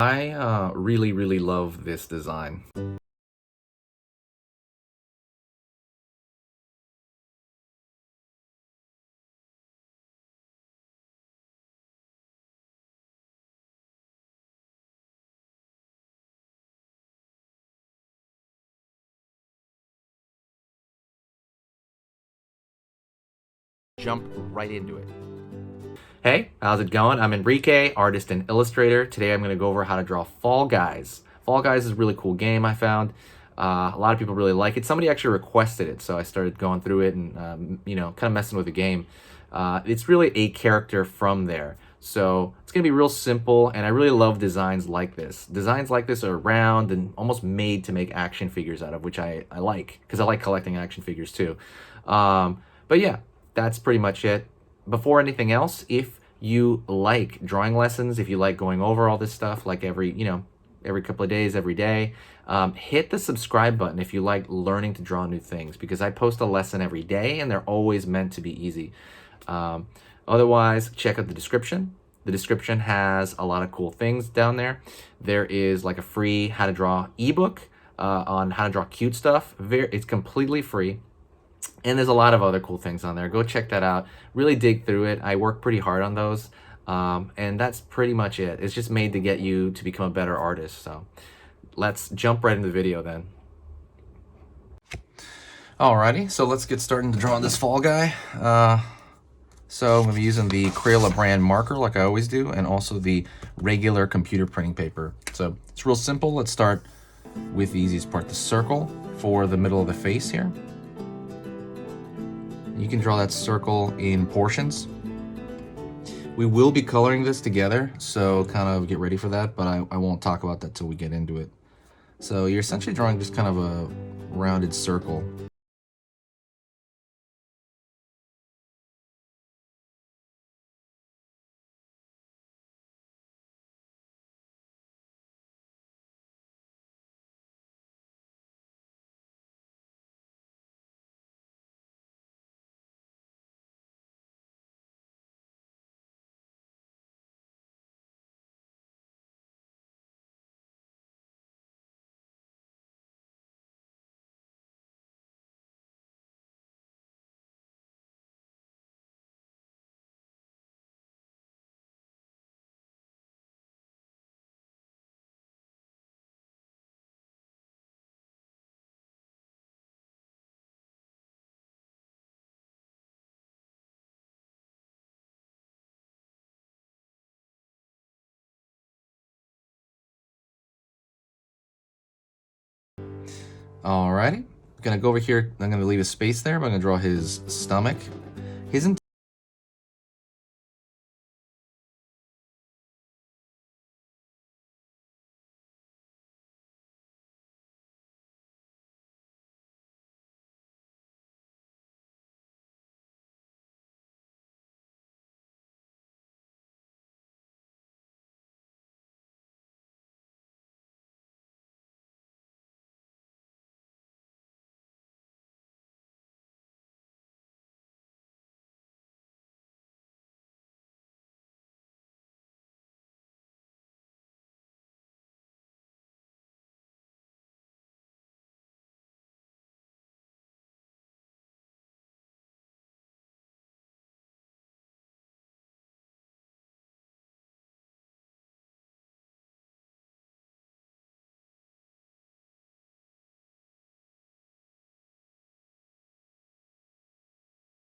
I really love this design. Jump right into it. Hey, how's it going? I'm Enrique, artist and illustrator. Today I'm going to go over how to draw Fall Guys. Fall Guys is a really cool game I found. A lot of people really like it. Somebody actually requested it, so I started going through it and, kind of messing with the game. It's really a character from there. So it's going to be real simple, and I really love designs like this. Designs like this are round and almost made to make action figures out of, which I like, because I like collecting action figures too. But yeah, that's pretty much it. Before anything else, if you like drawing lessons, if you like going over all this stuff, like every couple of days, every day, hit the subscribe button if you like learning to draw new things, because I post a lesson every day and they're always meant to be easy. Um, Otherwise, check out the description. The description has a lot of cool things down there. There is like a free how to draw ebook on how to draw cute stuff. It's completely free. And there's a lot of other cool things on there. Go check that out. Really dig through it. I work pretty hard on those. And that's pretty much it. It's just made to get you to become a better artist. So let's jump right into the video then. Alrighty, so let's get started to draw this fall guy. So I'm going to be using the Crayola brand marker like I always do, and also the regular computer printing paper. So it's real simple. Let's start with the easiest part, the circle for the middle of the face here. You can draw that circle in portions. We will be coloring this together, so kind of get ready for that, but I won't talk about that till we get into it. So you're essentially drawing just kind of a rounded circle. Alrighty, gonna go over here. I'm gonna leave a space there, but I'm gonna draw his stomach. His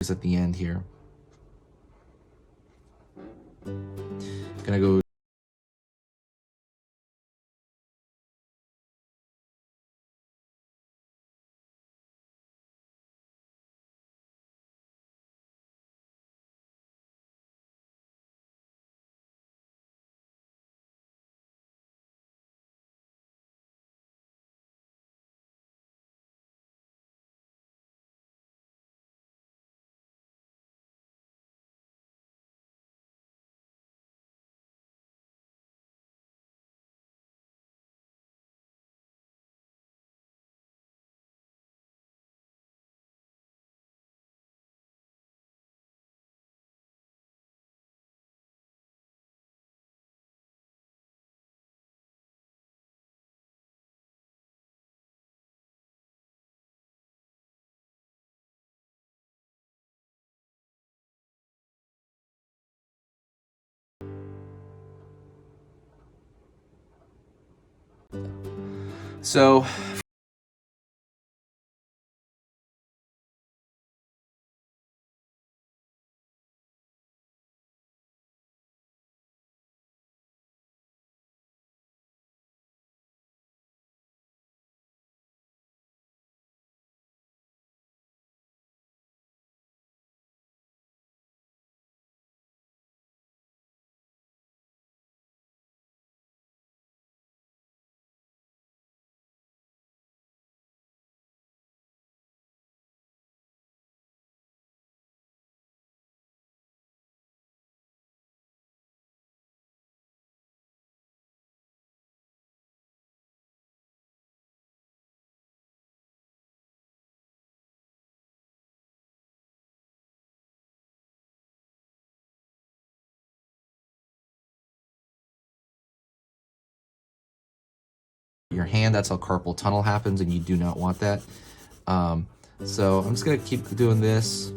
is at the end here. Gonna go So your hand, that's how carpal tunnel happens, and you do not want that. Um, so I'm just gonna keep doing this.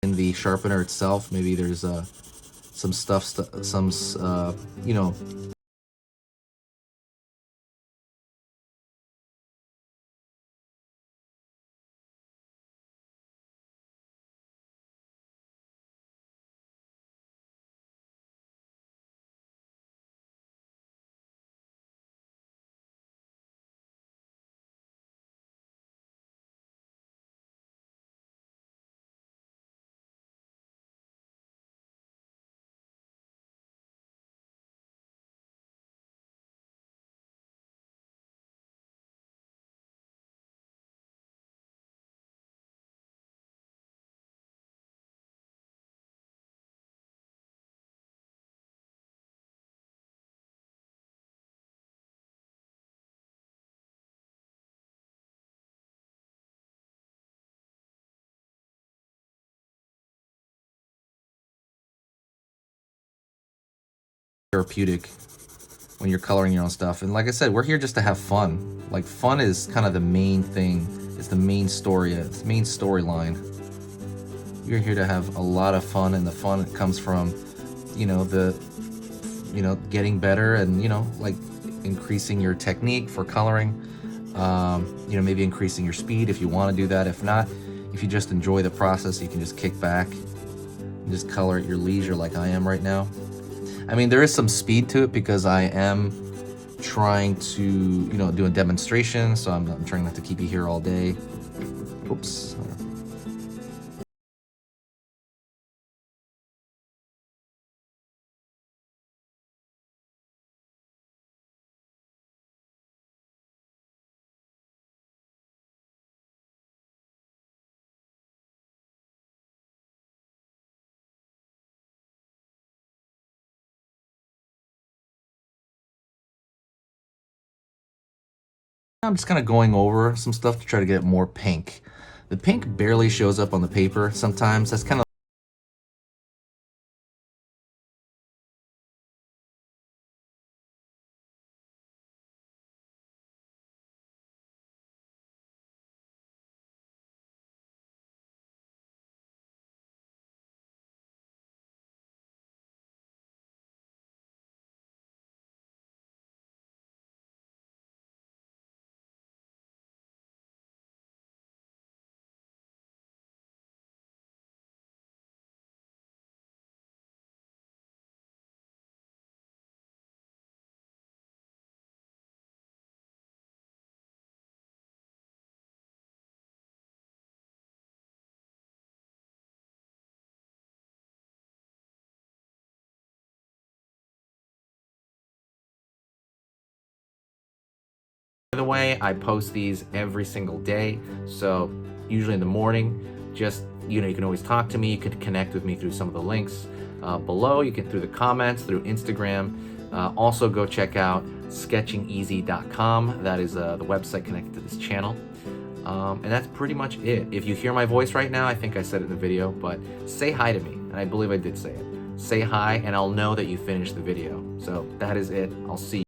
In the sharpener itself, maybe there's some stuff, some you know, therapeutic when you're coloring your own stuff. And like I said, we're here just to have fun. Like, fun is kind of the main thing. It's the main story. It's the main storyline. You're here to have a lot of fun, and the fun comes from, getting better, and like increasing your technique for coloring. Maybe increasing your speed if you want to do that. If not, if you just enjoy the process, you can just kick back and just color at your leisure, like I am right now. I mean, there is some speed to it because I am trying to, do a demonstration, so I'm trying not to keep you here all day. Oops. I'm just kind of going over some stuff to try to get it more pink. The pink barely shows up on the paper sometimes. That's kind of By the way, I post these every single day, so usually in the morning. Just, you know, you can always talk to me. You can connect with me through some of the links below. You can through the comments, through Instagram. Also, go check out sketchingeasy.com. That is the website connected to this channel. And that's pretty much it. If you hear my voice right now, I think I said it in the video, but say hi to me. And I believe I did say it. Say hi, and I'll know that you finished the video. So that is it. I'll see you.